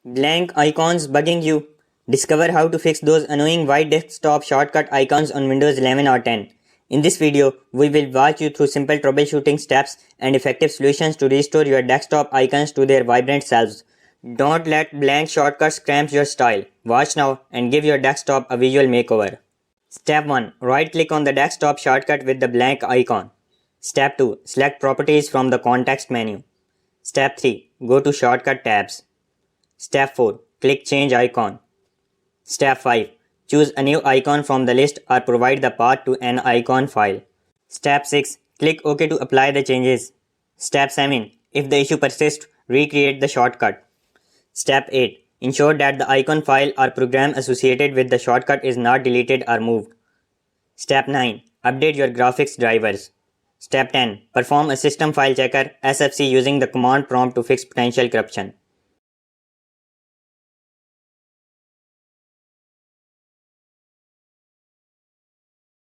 Blank icons bugging you? Discover how to fix those annoying white desktop shortcut icons on Windows 11 or 10. In this video, we will walk you through simple troubleshooting steps and effective solutions to restore your desktop icons to their vibrant selves. Don't let blank shortcuts cramp your style. Watch now and give your desktop a visual makeover. Step 1. Right-click on the desktop shortcut with the blank icon. Step 2. Select Properties from the context menu. Step 3. Go to Shortcut tabs. Step 4. Click Change Icon. Step 5. Choose a new icon from the list or provide the path to an icon file. Step 6. Click OK to apply the changes. Step 7. If the issue persists, recreate the shortcut. Step 8. Ensure that the icon file or program associated with the shortcut is not deleted or moved. Step 9. Update your graphics drivers. Step 10. Perform a system file checker (SFC) using the command prompt to fix potential corruption.